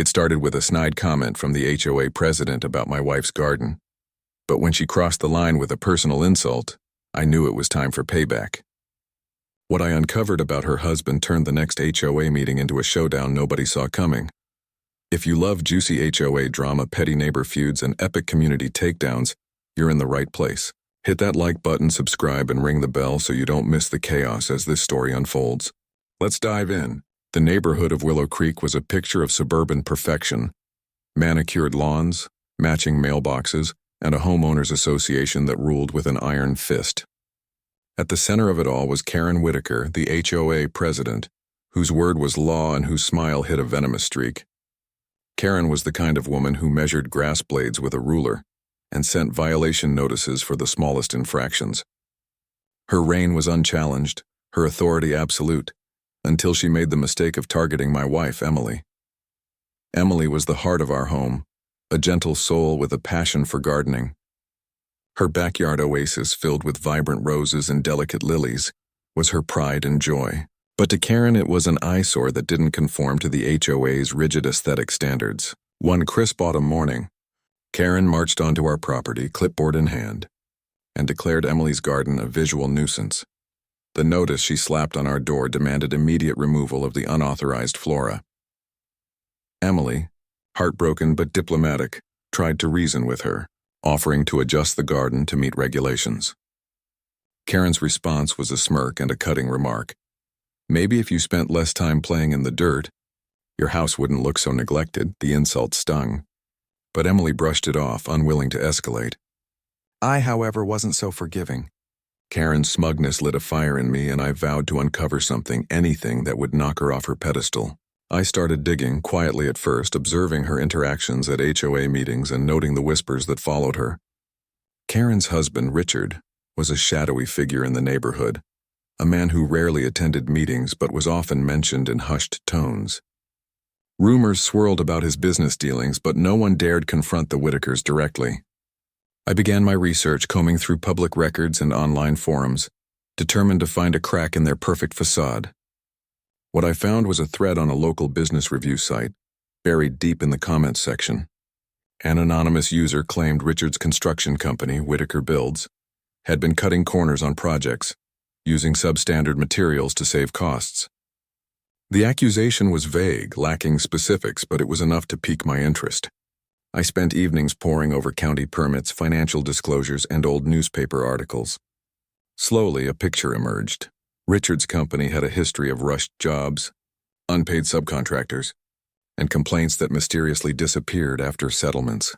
It started with a snide comment from the HOA president about my wife's garden. But when she crossed the line with a personal insult, I knew it was time for payback. What I uncovered about her husband turned the next HOA meeting into a showdown nobody saw coming. If you love juicy HOA drama, petty neighbor feuds, and epic community takedowns, you're in the right place. Hit that like button, subscribe, and ring the bell so you don't miss the chaos as this story unfolds. Let's dive in. The neighborhood of Willow Creek was a picture of suburban perfection. Manicured lawns, matching mailboxes, and a homeowners association that ruled with an iron fist. At the center of it all was Karen Whitaker, the HOA president, whose word was law and whose smile hid a venomous streak. Karen was the kind of woman who measured grass blades with a ruler and sent violation notices for the smallest infractions. Her reign was unchallenged, her authority absolute, until she made the mistake of targeting my wife, Emily. Emily was the heart of our home, a gentle soul with a passion for gardening. Her backyard oasis filled with vibrant roses and delicate lilies was her pride and joy. But to Karen it was an eyesore that didn't conform to the HOA's rigid aesthetic standards. One crisp autumn morning, Karen marched onto our property, clipboard in hand, and declared Emily's garden a visual nuisance. The notice she slapped on our door demanded immediate removal of the unauthorized flora. Emily, heartbroken but diplomatic, tried to reason with her, offering to adjust the garden to meet regulations. Karen's response was a smirk and a cutting remark. Maybe if you spent less time playing in the dirt, your house wouldn't look so neglected. The insult stung. But Emily brushed it off, unwilling to escalate. I, however, wasn't so forgiving. Karen's smugness lit a fire in me, and I vowed to uncover something, anything that would knock her off her pedestal. I started digging, quietly at first, observing her interactions at HOA meetings and noting the whispers that followed her. Karen's husband, Richard, was a shadowy figure in the neighborhood, a man who rarely attended meetings but was often mentioned in hushed tones. Rumors swirled about his business dealings, but no one dared confront the Whitakers directly. I began my research, combing through public records and online forums, determined to find a crack in their perfect facade. What I found was a thread on a local business review site, buried deep in the comments section. An anonymous user claimed Richard's construction company, Whitaker Builds, had been cutting corners on projects, using substandard materials to save costs. The accusation was vague, lacking specifics, but it was enough to pique my interest. I spent evenings poring over county permits, financial disclosures, and old newspaper articles. Slowly, a picture emerged. Richard's company had a history of rushed jobs, unpaid subcontractors, and complaints that mysteriously disappeared after settlements.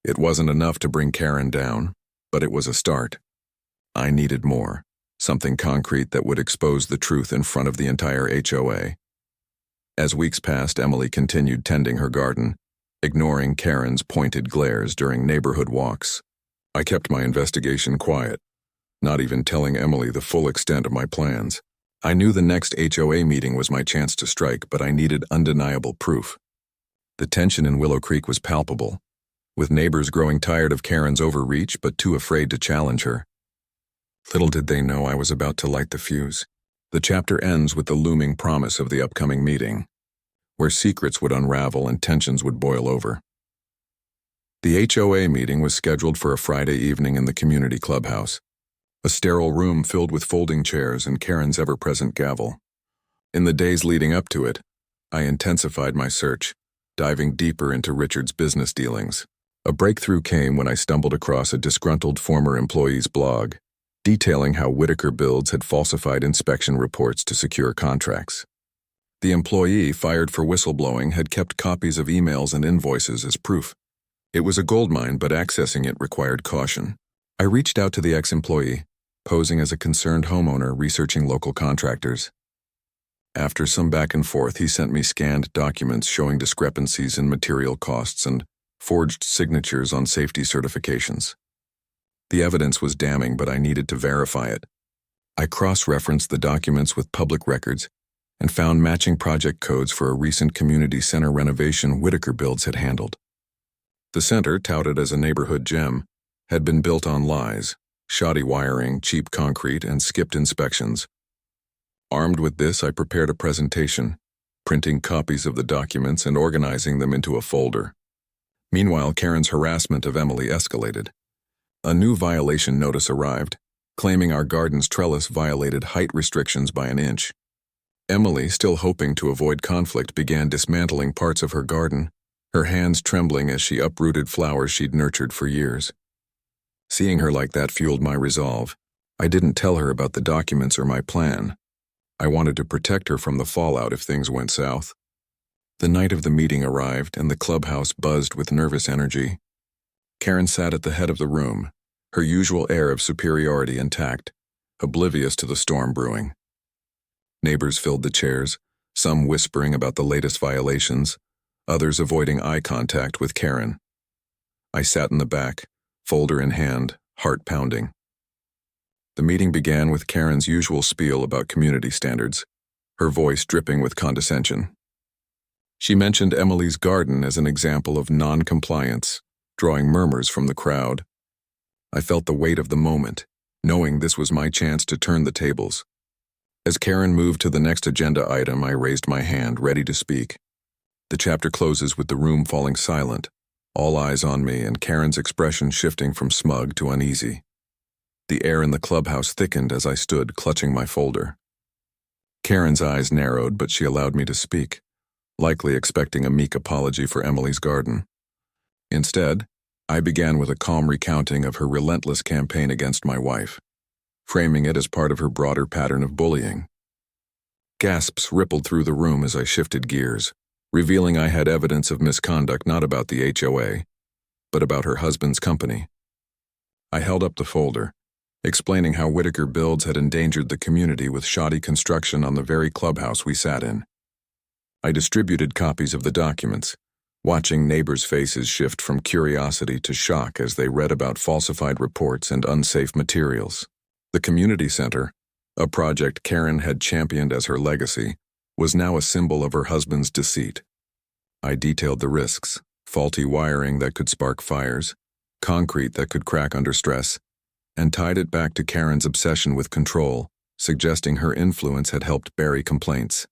It wasn't enough to bring Karen down, but it was a start. I needed more. Something concrete that would expose the truth in front of the entire HOA. As weeks passed, Emily continued tending her garden, ignoring Karen's pointed glares during neighborhood walks. I kept my investigation quiet, not even telling Emily the full extent of my plans. I knew the next HOA meeting was my chance to strike, but I needed undeniable proof. The tension in Willow Creek was palpable, with neighbors growing tired of Karen's overreach but too afraid to challenge her. Little did they know I was about to light the fuse. The chapter ends with the looming promise of the upcoming meeting, where secrets would unravel and tensions would boil over. The HOA meeting was scheduled for a Friday evening in the community clubhouse, a sterile room filled with folding chairs and Karen's ever-present gavel. In the days leading up to it, I intensified my search, diving deeper into Richard's business dealings. A breakthrough came when I stumbled across a disgruntled former employee's blog, detailing how Whitaker Builds had falsified inspection reports to secure contracts. The employee, fired for whistleblowing, had kept copies of emails and invoices as proof. It was a goldmine, but accessing it required caution. I reached out to the ex-employee, posing as a concerned homeowner researching local contractors. After some back and forth, he sent me scanned documents showing discrepancies in material costs and forged signatures on safety certifications. The evidence was damning, but I needed to verify it. I cross-referenced the documents with public records and found matching project codes for a recent community center renovation Whitaker Builds had handled. The center, touted as a neighborhood gem, had been built on lies, shoddy wiring, cheap concrete, and skipped inspections. Armed with this, I prepared a presentation, printing copies of the documents and organizing them into a folder. Meanwhile, Karen's harassment of Emily escalated. A new violation notice arrived, claiming our garden's trellis violated height restrictions by an inch. Emily, still hoping to avoid conflict, began dismantling parts of her garden, her hands trembling as she uprooted flowers she'd nurtured for years. Seeing her like that fueled my resolve. I didn't tell her about the documents or my plan. I wanted to protect her from the fallout if things went south. The night of the meeting arrived, and the clubhouse buzzed with nervous energy. Karen sat at the head of the room, her usual air of superiority intact, oblivious to the storm brewing. Neighbors filled the chairs, some whispering about the latest violations, others avoiding eye contact with Karen. I sat in the back, folder in hand, heart pounding. The meeting began with Karen's usual spiel about community standards, her voice dripping with condescension. She mentioned Emily's garden as an example of non-compliance, drawing murmurs from the crowd. I felt the weight of the moment, knowing this was my chance to turn the tables. As Karen moved to the next agenda item, I raised my hand, ready to speak. The chapter closes with the room falling silent, all eyes on me, and Karen's expression shifting from smug to uneasy. The air in the clubhouse thickened as I stood, clutching my folder. Karen's eyes narrowed, but she allowed me to speak, likely expecting a meek apology for Emily's garden. Instead, I began with a calm recounting of her relentless campaign against my wife, framing it as part of her broader pattern of bullying. Gasps rippled through the room as I shifted gears, revealing I had evidence of misconduct not about the HOA, but about her husband's company. I held up the folder, explaining how Whitaker Builds had endangered the community with shoddy construction on the very clubhouse we sat in. I distributed copies of the documents, watching neighbors' faces shift from curiosity to shock as they read about falsified reports and unsafe materials. The community center, a project Karen had championed as her legacy, was now a symbol of her husband's deceit. I detailed the risks: faulty wiring that could spark fires, concrete that could crack under stress, and tied it back to Karen's obsession with control, suggesting her influence had helped bury complaints.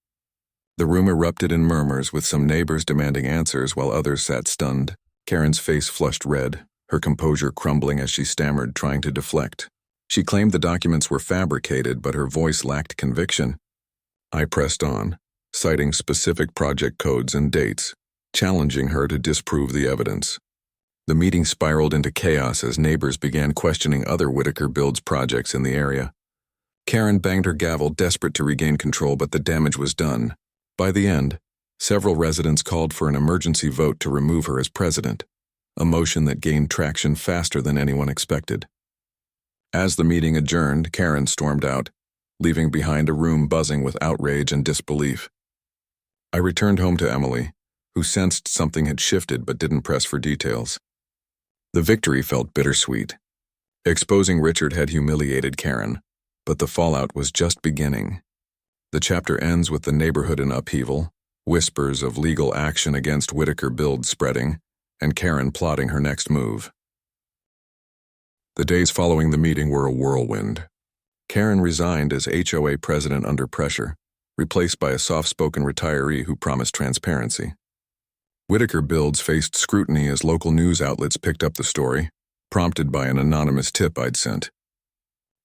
The room erupted in murmurs, with some neighbors demanding answers while others sat stunned. Karen's face flushed red, her composure crumbling as she stammered, trying to deflect. She claimed the documents were fabricated, but her voice lacked conviction. I pressed on, citing specific project codes and dates, challenging her to disprove the evidence. The meeting spiraled into chaos as neighbors began questioning other Whitaker Builds projects in the area. Karen banged her gavel, desperate to regain control, but the damage was done. By the end, several residents called for an emergency vote to remove her as president, a motion that gained traction faster than anyone expected. As the meeting adjourned, Karen stormed out, leaving behind a room buzzing with outrage and disbelief. I returned home to Emily, who sensed something had shifted but didn't press for details. The victory felt bittersweet. Exposing Richard had humiliated Karen, but the fallout was just beginning. The chapter ends with the neighborhood in upheaval, whispers of legal action against Whitaker Builds spreading, and Karen plotting her next move. The days following the meeting were a whirlwind. Karen resigned as HOA president under pressure, replaced by a soft-spoken retiree who promised transparency. Whitaker Builds faced scrutiny as local news outlets picked up the story, prompted by an anonymous tip I'd sent.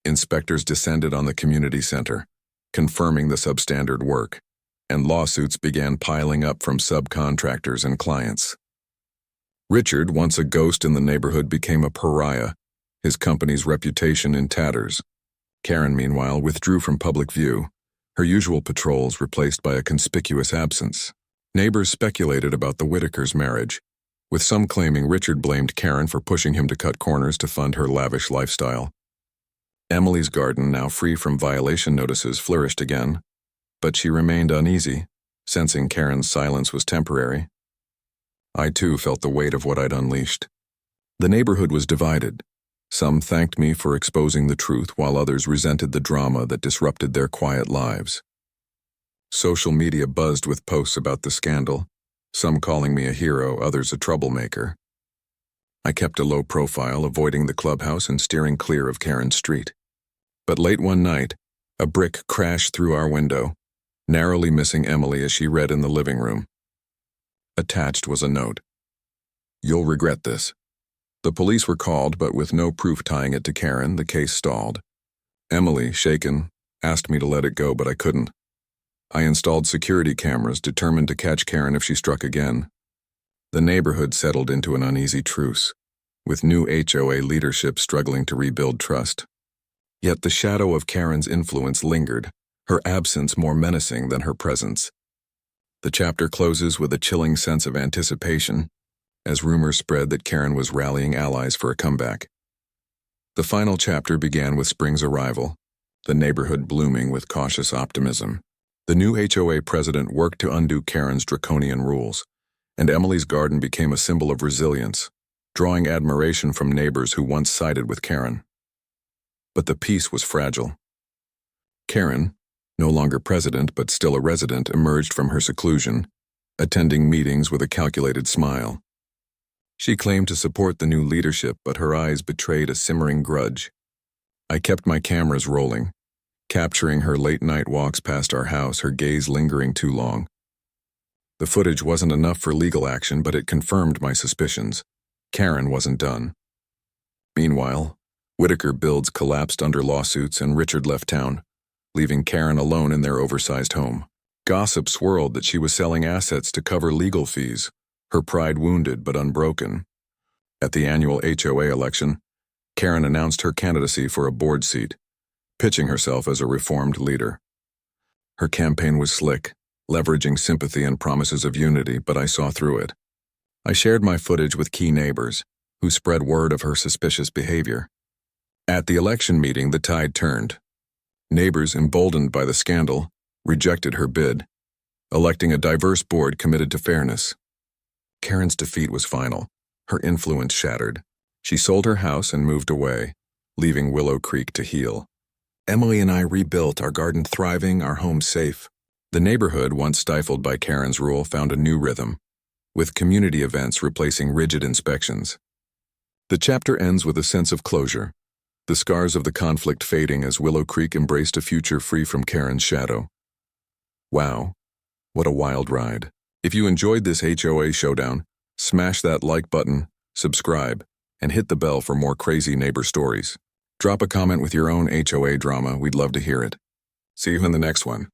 Inspectors descended on the community center, confirming the substandard work, and lawsuits began piling up from subcontractors and clients. Richard, once a ghost in the neighborhood, became a pariah, his company's reputation in tatters. Karen, meanwhile, withdrew from public view, her usual patrols replaced by a conspicuous absence. Neighbors speculated about the Whitakers' marriage, with some claiming Richard blamed Karen for pushing him to cut corners to fund her lavish lifestyle. Emily's garden, now free from violation notices, flourished again, but she remained uneasy, sensing Karen's silence was temporary. I too felt the weight of what I'd unleashed. The neighborhood was divided. Some thanked me for exposing the truth, while others resented the drama that disrupted their quiet lives. Social media buzzed with posts about the scandal, some calling me a hero, others a troublemaker. I kept a low profile, avoiding the clubhouse and steering clear of Karen's street. But late one night, a brick crashed through our window, narrowly missing Emily as she read in the living room. Attached was a note. "You'll regret this." The police were called, but with no proof tying it to Karen, the case stalled. Emily, shaken, asked me to let it go, but I couldn't. I installed security cameras, determined to catch Karen if she struck again. The neighborhood settled into an uneasy truce, with new HOA leadership struggling to rebuild trust. Yet the shadow of Karen's influence lingered, her absence more menacing than her presence. The chapter closes with a chilling sense of anticipation, as rumors spread that Karen was rallying allies for a comeback. The final chapter began with spring's arrival, the neighborhood blooming with cautious optimism. The new HOA president worked to undo Karen's draconian rules, and Emily's garden became a symbol of resilience, drawing admiration from neighbors who once sided with Karen. But the peace was fragile. Karen, no longer president but still a resident, emerged from her seclusion, attending meetings with a calculated smile. She claimed to support the new leadership, but her eyes betrayed a simmering grudge. I kept my cameras rolling, capturing her late-night walks past our house, her gaze lingering too long. The footage wasn't enough for legal action, but it confirmed my suspicions. Karen wasn't done. Meanwhile, Whitaker Builds collapsed under lawsuits and Richard left town, leaving Karen alone in their oversized home. Gossip swirled that she was selling assets to cover legal fees, her pride wounded but unbroken. At the annual HOA election, Karen announced her candidacy for a board seat, pitching herself as a reformed leader. Her campaign was slick, leveraging sympathy and promises of unity, but I saw through it. I shared my footage with key neighbors, who spread word of her suspicious behavior. At the election meeting, the tide turned. Neighbors, emboldened by the scandal, rejected her bid, electing a diverse board committed to fairness. Karen's defeat was final, her influence shattered. She sold her house and moved away, leaving Willow Creek to heal. Emily and I rebuilt, our garden thriving, our home safe. The neighborhood, once stifled by Karen's rule, found a new rhythm, with community events replacing rigid inspections. The chapter ends with a sense of closure, the scars of the conflict fading as Willow Creek embraced a future free from Karen's shadow. Wow, what a wild ride. If you enjoyed this HOA showdown, smash that like button, subscribe, and hit the bell for more crazy neighbor stories. Drop a comment with your own HOA drama, we'd love to hear it. See you in the next one.